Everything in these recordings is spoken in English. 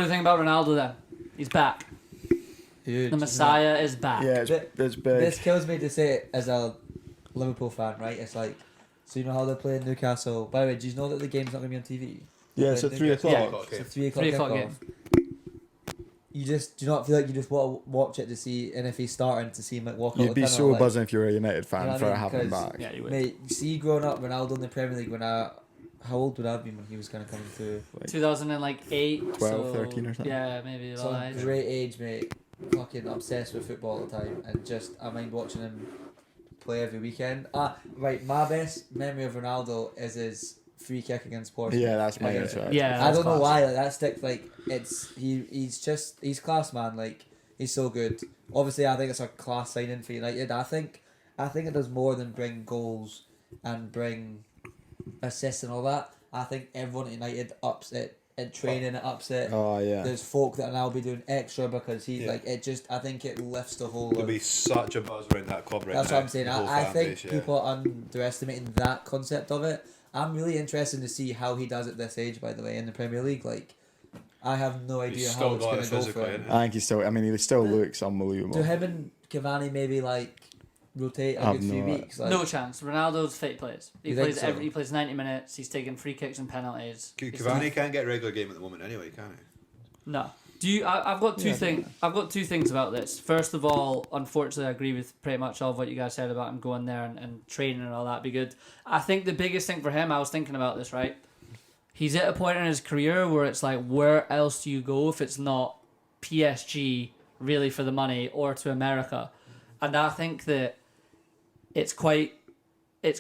do you think about Ronaldo then? He's back. Huge, The Messiah is back. Yeah, it's big. This kills me to say it as a Liverpool fan, right? It's like, so you know how they're playing Newcastle. By the way, do you know that the game's not going to be on TV? Yeah, it's at 3 o'clock. It's a 3 o'clock 3 o'clock kickoff. game. You just do you not feel like you just want to watch it to see, and if he's starting to see him like walk out You'd the be tunnel, so like, buzzing if you were a United fan you know what for I mean? having him 'Cause- back. Yeah, you would. Mate, see, growing up, Ronaldo in the Premier League how old would I have been when he was kind of coming through? 2008, 12, so 13 or something. Yeah, maybe So that age. great age, mate. Fucking obsessed with football all the time, and just I mind watching him play every weekend. Right, my best memory of Ronaldo is his free kick against Portugal. Yeah, that's my Against- answer. Yeah. I don't know class. why like, that sticks. Like he's class, man. Like he's so good. Obviously, I think it's a class signing for United. I think it does more than bring goals and bring assists and all that. I think everyone at United ups it in training. It ups it. Oh yeah. There's folk that now be doing extra because he Yeah. like it. Just I think it lifts the whole. There'll be such a buzz around that club right That's now. what I'm saying. the whole I fan think base, yeah. people are underestimating that concept of it. I'm really interested to see how he does at this age, by the way, in the Premier League. Like, I have no idea He's how still it's got going it to go for physically, him. innit? I think he still looks unbelievable. Do him and Cavani maybe like rotate I a have good few no- weeks? Like, No chance. Ronaldo's fit plays. He You think plays so? he plays 90 minutes. He's taking free kicks and penalties. Cavani can't get a regular game at the moment anyway, can he? No. Do you? I've got two things. I've got two things about this. First of all, unfortunately, I agree with pretty much all of what you guys said about him going there and training and all that. Be good. I think the biggest thing for him, I was thinking about this, right? He's at a point in his career where it's like, where else do you go if it's not PSG really for the money or to America? And I think that it's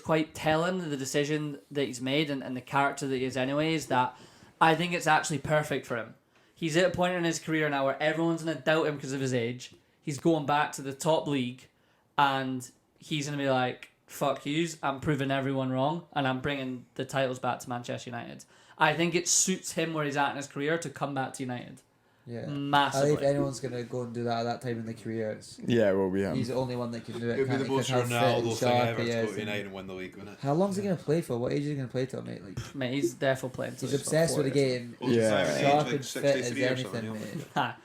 quite telling the decision that he's made and the character that he is anyway is that I think it's actually perfect for him. He's at a point in his career now where everyone's going to doubt him because of his age. He's going back to the top league and he's going to be like, fuck yous, I'm proving everyone wrong and I'm bringing the titles back to Manchester United. I think it suits him where he's at in his career to come back to United. yeah. Massively. I think if anyone's going to go and do that at that time in the career, Yeah, it will be him. he's the only one that can do it. It would be can't the he? 'Cause most how fit and Ronaldo thing sharp ever he to go is to and- United and win the league, wouldn't it? How long's he going to play for? What age is he going to play till, mate? Like, Mate, he's therefore playing. till he's he's obsessed with the 40. game. Well, he's Yeah. retiring at Sharp age, and like fit as 63 or anything, something. mate. Ha.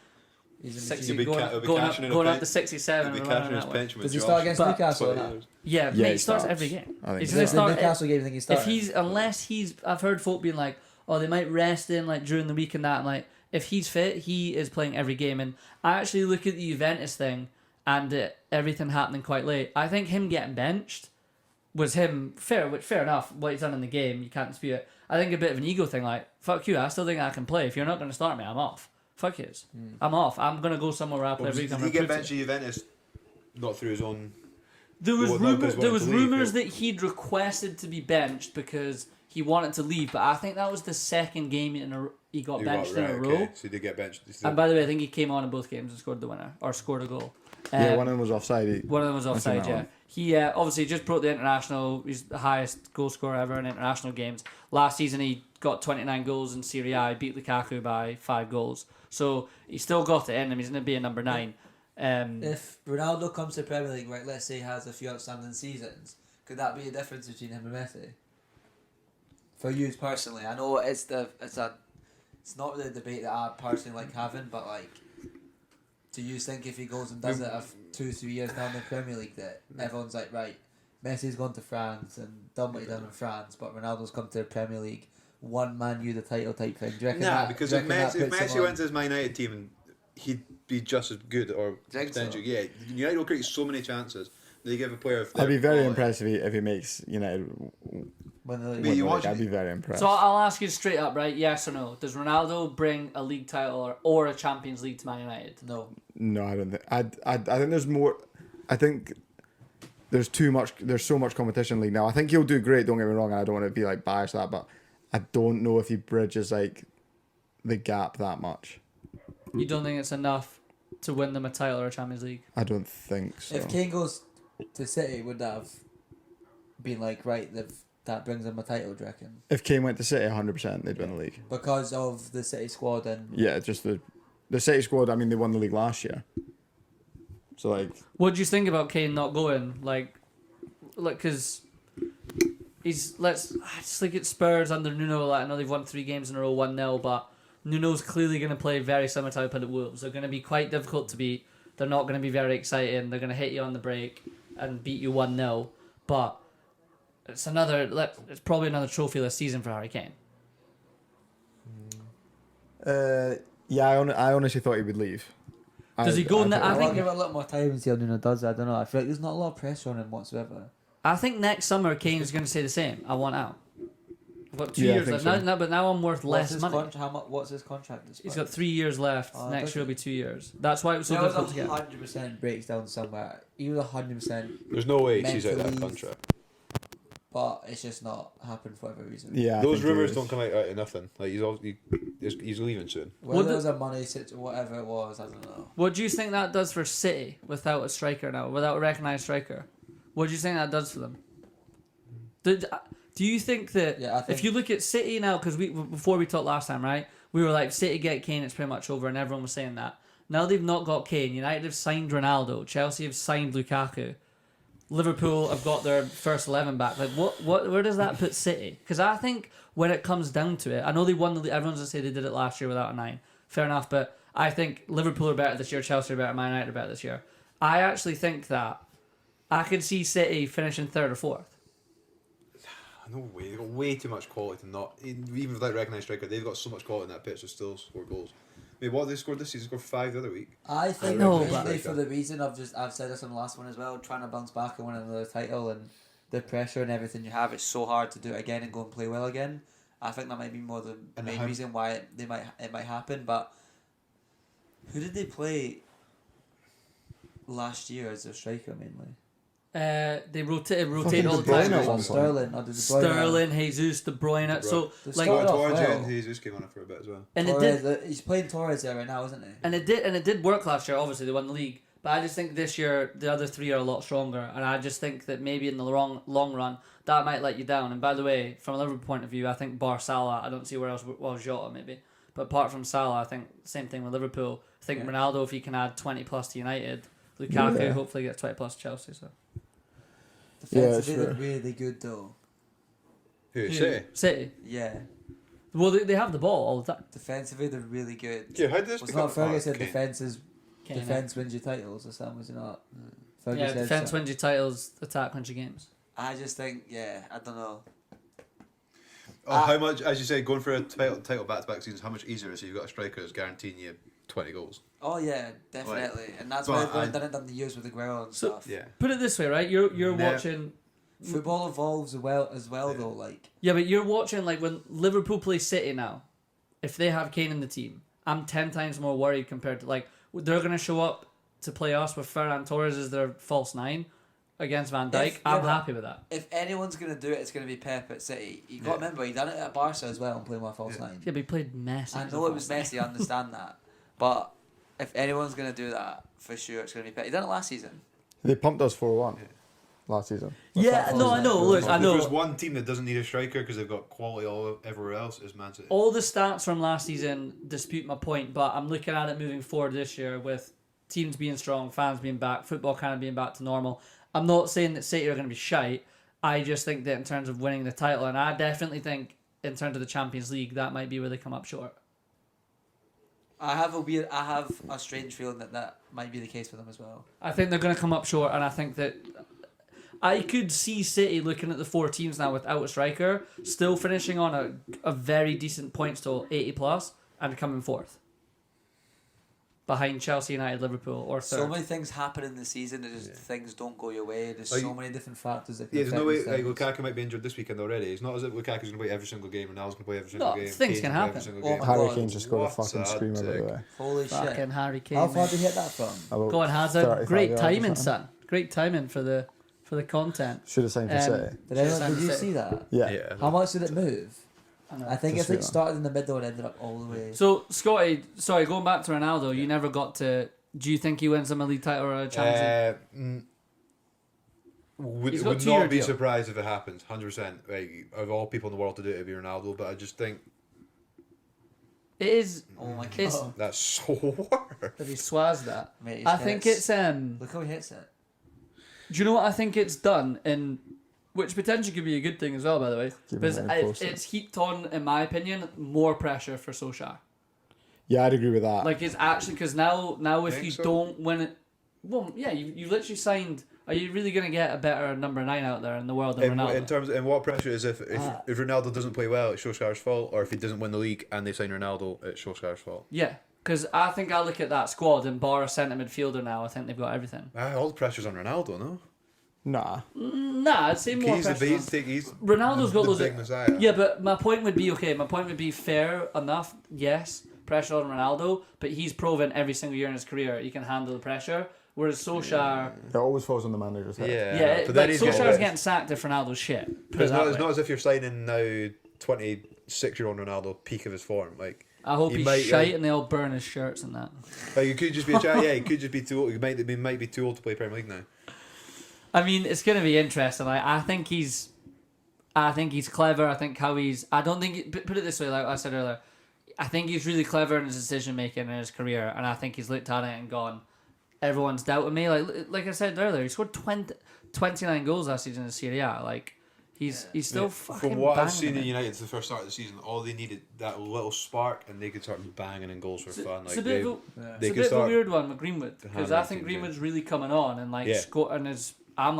He's a 60, He'll be going, ca- he'll be going, cashing up, in a going up pen- to 67 He'll be and catching running his that way. pension with Does he Josh. start against But- Newcastle or 20 not? years. Yeah, Yeah, mate, he he starts starts. every game. I think He's so. going The to start. Newcastle game, I think he's If starting. he's unless he's, I've heard folk being like, oh, they might rest him like during the week and that. And like, if he's fit, he is playing every game. And I actually look at the Juventus thing and everything happening quite late. I think him getting benched was him fair enough. What he's done in the game, you can't dispute it. I think a bit of an ego thing, like fuck you. I still think I can play. If you're not going to start me, I'm off. Fuck yous. I'm off. I'm going to go somewhere where I play every Did week. he I'm get recruited. benched at Juventus? Not through his own. There was Well, not because he there wanted was to leave, rumors but- that he'd requested to be benched because he wanted to leave, but I think that was the second game he got benched in a row. Okay. So he did get benched. And by the way, I think he came on in both games and scored the winner or scored a goal. Yeah, one of them was offside. One of them was I've seen offside. that Yeah, one. he obviously just broke the international. He's the highest goal scorer ever in international games. Last season he got 29 goals in Serie A. He beat Lukaku by 5 goals. So he still got it in him. He's going to be a number 9. If Ronaldo comes to the Premier League, right, let's say he has a few outstanding seasons, could that be a difference between him and Messi? For you personally, I know it's not really a debate that I personally like having, but like, do you think if he goes and does it 2-3 years down the Premier League that everyone's like, right, Messi's gone to France and done what he done in France, but Ronaldo's come to the Premier League, won Man U the title type thing? Do you reckon Nah, that, because do you if reckon that Messi, if puts him Messi on- went to his Man United team, he'd be just as good or Think so? potentially. Yeah, United will create so many chances. They give a player. I'd be very impressed if he makes United. when the But win you the watch- league. I'd be very impressed. So I'll ask you straight up, right? Yes or no? Does Ronaldo bring a league title or a Champions League to Man United? No. No, I don't think. I think there's more. I think there's too much. There's so much competition in the league now. I think he'll do great. Don't get me wrong. And I don't want to be like biased to that, but I don't know if he bridges like the gap that much. You don't think it's enough to win them a title or a Champions League? I don't think so. If Kane goes to City, would that have been like, right, that brings him a title, do you reckon? If Kane went to City, 100%, they'd win the league. Because of the City squad and... Yeah, just the City squad. I mean, they won the league last year. So like, What do you think about Kane not going? Like, because he's just like at Spurs under Nuno. Like, I know they've won 3 games in a row, 1-0, but Nuno's clearly going to play very similar to how he played at Wolves. They're going to be quite difficult to beat. They're not going to be very exciting. They're going to hit you on the break and beat you 1-0. But it's probably another trophyless season for Harry Kane. Yeah, I honestly thought he would leave. Does he go? I I think think. give it a little more time and see how Nuno does. I don't know. I feel like there's not a lot of pressure on him whatsoever. I think next summer Kane's going to say the same. I want out. I've got 2 Yeah, I years think left. so. Now, but now I'm worth less money. What's his contract? He's got 3 years left. Oh, Next does year will he? be 2 years. That's why it was so There was difficult to get. 100% breaks down somewhere. He was 100%, There's no way he's out of that Mentally- contract. but it's just not happened for whatever reason. Yeah, I Those think he rumours is. don't come out of nothing. Like he's leaving soon. Whether What it was a money situation, whatever it was, I don't know. What do you think that does for City without a striker now, without a recognised striker? What do you think that does for them? Do you think that Yeah, I think- if you look at City now, because before we talked last time, right, we were like, City get Kane, it's pretty much over, and everyone was saying that. Now they've not got Kane. United have signed Ronaldo. Chelsea have signed Lukaku. Liverpool have got their first 11 back. Like, where does that put City? Because I think when it comes down to it, I know they won the league. Everyone's going to say they did it last year without a 9. Fair enough, but I think Liverpool are better this year, Chelsea are better, Man United are better this year. I actually think that I could see City finishing 3rd or 4th. No way. They've got way too much quality to not. Even without recognised striker, they've got so much quality in that pitch to still score goals. I mean, what they scored this season? Scored 5 the other week. I think know, mainly but- for the reason I've said this on the last one as well, trying to bounce back and win another title and the pressure and everything you have, it's so hard to do it again and go and play well again. I think that might be more the And main how- reason why it might happen. But who did they play last year as their striker mainly? They rotate all De the Bruyne time. at one point. Sterling or did De Bruyne? Sterling, Jesus, De Bruyne. So They like, started off Torres well. and Jesus came on it for a bit as well. and it did, Torres, he's playing Torres there right now, isn't he? and it did work last year. Obviously, they won the league, but I just think this year the other 3 are a lot stronger, and I just think that maybe in the long run that might let you down. And by the way, from a Liverpool point of view, I think bar Salah, I don't see where else. Well, Jota maybe, but apart from Salah, I think same thing with Liverpool. I think Yeah. Ronaldo, if he can add 20 plus to United, Lukaku Yeah. hopefully gets 20 plus to Chelsea. So Defensively, sure. they're really good though. Who? City? City, Yeah, well they have the ball all the time. defensively they're really good. Yeah, how did this Was become? not Fergie Oh, said okay. defense wins you titles or something, was it not? Fergie Yeah, said defense so. wins you titles, attack wins you games. I just think, I don't know. How much, as you say, going for a title back-to-back seasons, how much easier is it? You've got a striker that's guaranteeing you 20 goals. Oh yeah, definitely, and that's but why they've I- done the years with Aguero and So- stuff. Yeah. Put it this way, right? You're Yeah. watching. Football evolves as well though. Like Yeah, but you're watching like when Liverpool play City now. If they have Kane in the team, I'm 10 times more worried compared to like they're gonna show up to play us with Ferran Torres as their false 9 against Van Dijk. I'm happy with that. if anyone's gonna do it, it's gonna be Pep at City. You got to remember he done it at Barca as well, and playing with a false 9. Yeah, but he played Messi. I as a know it false was 9. messy. I understand that, but if anyone's gonna do that, for sure it's gonna be Pep. He done it last season. They pumped us 4-1 last season. Yeah, no, I know. Look, I If there's know. one team that doesn't need a striker because they've got quality all everywhere else, is Man City. All the stats from last season dispute my point, but I'm looking at it moving forward this year with teams being strong, fans being back, football kind of being back to normal. I'm not saying that City are going to be shite. I just think that in terms of winning the title, and I definitely think in terms of the Champions League, that might be where they come up short. I have a strange feeling that might be the case for them as well. I think they're going to come up short, and I think that I could see City looking at the 4 teams now without a striker, still finishing on a very decent points total, 80 plus, and coming 4th. Behind Chelsea, United, Liverpool, or 3rd. So many things happen in the season that just things don't go your way. There's Like- so many different factors that can Yeah, there's no affect way. these Like, things. Lukaku might be injured this weekend already. It's not as if Lukaku's going to play every single game, Ronaldo's going to play every single No, game. things Kane's can gonna play happen. every single Oh game. my Harry God, Kane just scored a what fucking a screamer, by the dick. way. Holy Fucking shit! Harry Kane. How far mate. did he hit that from? About Go on, has 35 a great yards or timing, something. son. Great timing for the content. Should have signed for Um, City. Did you see that? Yeah. How much did it move? I think Just it's like see that. started in the middle and ended up all the way. So, Scotty, sorry, going back to Ronaldo, you never got to. Do you think he wins him a league title or a Champions League? He's got Would 2-year not be deal. surprised if it happens. 100%. Like, of all people in the world to do it, it'd be Ronaldo. But I just think It is. Oh my It's, god! that's so hard. if he swaz that. Mate, his I think hits. it's. Look how he hits it. Do you know what I think it's done? Which potentially could be a good thing as well, by the way. Give Because him a post. it's heaped on, in my opinion, more pressure for Solskjaer. Yeah, I'd agree with that. Like it's actually because now if Think you so? don't win it, well, yeah, you literally signed. Are you really gonna get a better number 9 out there in the world than Ronaldo? In terms, and what pressure is if Ronaldo doesn't play well, it's Solskjaer's fault, or if he doesn't win the league and they sign Ronaldo, it's Solskjaer's fault. Yeah, because I think I look at that squad and bar a centre midfielder now. I think they've got everything. All the pressure's on Ronaldo, no? Nah. Nah, I'd say more He's the pressure. Ronaldo's got those. big Messiah. Yeah, but my point would be okay. My point would be fair enough. Yes, pressure on Ronaldo, but he's proven every single year in his career he can handle the pressure. Whereas Solskjaer, It always falls on the manager's head. yeah, but like he's Solskjaer's getting sacked if Ronaldo's shit. Put it It's that not, it's way. not as if you're signing now 26-year-old Ronaldo, peak of his form. Like I hope he he's might, shite and they all burn his shirts and that. like he could just be he could just be too old. He might be too old to play Premier League now. I mean, it's gonna be interesting. Like, I think he's clever. I think how he's. I don't think. Put it this way, like I said earlier, I think he's really clever in his decision making in his career, and I think he's looked at it and gone, everyone's doubting me. Like I said earlier, he scored 29 goals last season in Serie A. Like, he's still fucking. From what I've banging seen it. in United to the first start of the season, all they needed that little spark, and they could start banging in goals for fun. It's Like a bit, they, of, a, they it's a could bit of a start. weird one with Greenwood because I think teams, Greenwood's really coming on and like Yeah. scoring his. I'm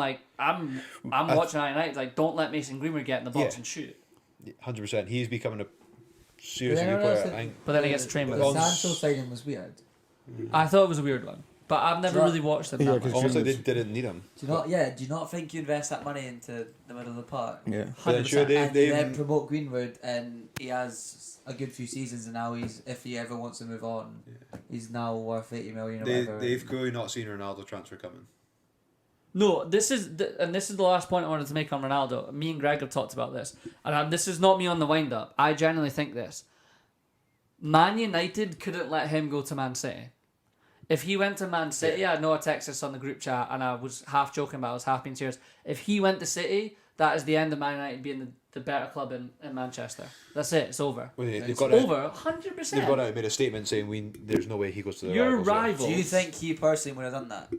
watching United. Like, don't let Mason Greenwood get in the box Yeah. and shoot. 100%. He's becoming a seriously Yeah, good no, player. that's I think But then he gets trained with The it. Sancho signing was weird. I thought it was a weird one, but I've never Right. really watched him Yeah, that 'cause much. almost like they Greenwood's- didn't need him. Do you not? Yeah. Do you not think you invest that money into the middle of the park? Yeah. But then sure, 100%. And you then they promote Greenwood, and he has a good few seasons, and now if he ever wants to move on, he's now worth 80 million or whatever. they've clearly not seen a Ronaldo transfer coming. No, this is the last point I wanted to make on Ronaldo. Me and Greg have talked about this, and this is not me on the wind up. I genuinely think this. Man United couldn't let him go to Man City. If he went to Man City, I know I texted this on the group chat, and I was half joking, but I was half being serious. If he went to City, that is the end of Man United being the better club in Manchester. That's it. It's over. Well, they've It's gone out, over. they've gone out 100%. and made a statement saying there's no way he goes to the Your rivals yet. rival. Do you think he personally would have done that?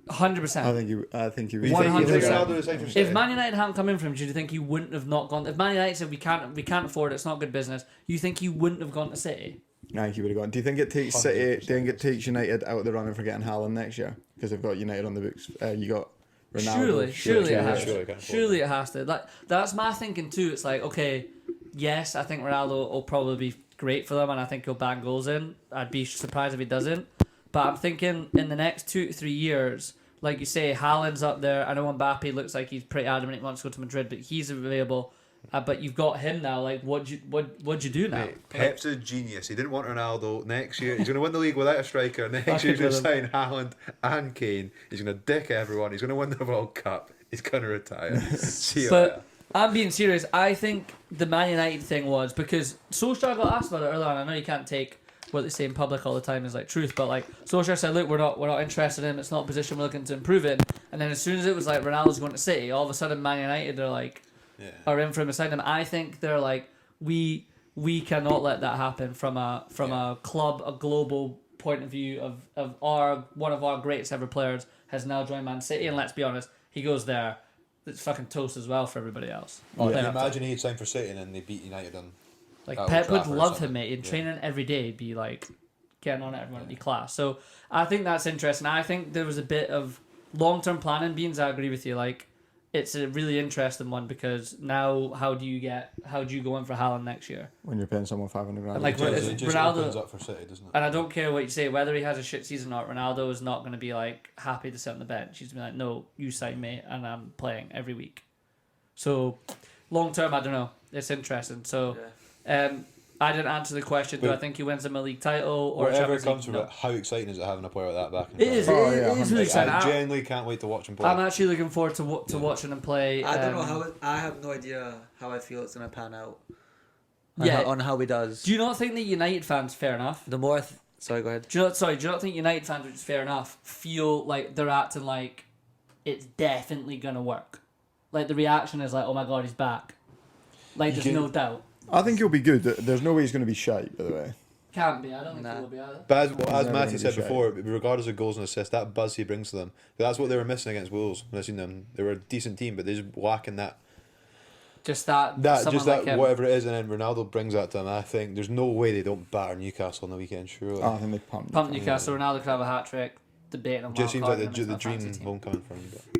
100%. I think you would. You think 100%. Ronaldo is signed for If City? Man United hadn't come in for him, do you think he wouldn't have not gone? If Man United said we can't afford it, it's not good business, you think he wouldn't have gone to City? I think he would have gone. Do you think it takes City? 100%. Do you think it takes United out of the running for getting Haaland next year? Because they've got United on the books. You got Ronaldo. Surely it yeah, has surely to. it can afford Surely it has to. Like, that's my thinking too. It's like, okay, yes, I think Ronaldo will probably be great for them, and I think he'll bang goals in. I'd be surprised if he doesn't. But I'm thinking in the next 2 to 3 years, like you say, Haaland's up there. I know Mbappe looks like he's pretty adamant he wants to go to Madrid, but he's available. But you've got him now. Like, what'd you do now? Mate, Pep's a genius. He didn't want Ronaldo next year. He's going to win the league without a striker. Next Fucking year, he's going to brilliant. sign Haaland and Kane. He's going to dick everyone. He's going to win the World Cup. He's going to retire. See you later. But I'm being serious. I think the Man United thing was because Solskjaer got asked about it earlier on. I know you can't take what they say in public all the time as like truth, but like Solskjaer said, look, we're not interested in him. It's not a position we're looking to improve in. And then as soon as it was like Ronaldo's going to City, all of a sudden Man United are like are in for him beside him. I think they're like we cannot let that happen from a club, a global point of view of one of our greatest ever players has now joined Man City, and let's be honest, he goes there. It's fucking toast as well for everybody else. Oh, Playing can you up top. imagine he'd signed for City and then they beat United on. Like Old Pep would Trafford or love him, something. mate. In Yeah. training every day, he'd be like getting on it, everyone would be class. So I think that's interesting. I think there was a bit of long-term planning. Beans, I agree with you. Like it's a really interesting one because now how do you go in for Haaland next year? When you're paying someone 500 grand. And like, It if just Ronaldo- opens up for City, doesn't it? And I don't care what you say, whether he has a shit season or not. Ronaldo is not going to be like happy to sit on the bench. He's gonna be like, no, you sign me, and I'm playing every week. So long term, I don't know. It's interesting. So. I didn't answer the question. Do But I think he wins him a league title or Whatever Champions comes League? from No. it, how exciting is it having a player like that back in It is. Oh, It yeah, is really exciting. I I- genuinely can't wait to watch him play. I'm actually looking forward to watching him play. I don't know how. I have no idea how I feel it's gonna pan out. Yeah. On how he does. Do you not think that United fans, fair enough? The more. Sorry, go ahead. Do you not think United fans, which is fair enough, feel like they're acting like it's definitely gonna work? Like the reaction is like, oh my god, he's back. Like there's no doubt. I think he'll be good. There's no way he's going to be shite, by the way. Can't be. I don't think Nah. he will be either. But as never Matthew gonna said be before, regardless of goals and assists, that buzz he brings to them, that's what they were missing against Wolves when I seen them. They were a decent team, but they just lacking that Just someone like him. whatever it is, and then Ronaldo brings that to him. I think there's no way they don't batter Newcastle on the weekend. Surely. I think they pumped Newcastle. Ronaldo could have a hat trick. Debating on Just seems like the fantasy dream team. homecoming for him. But.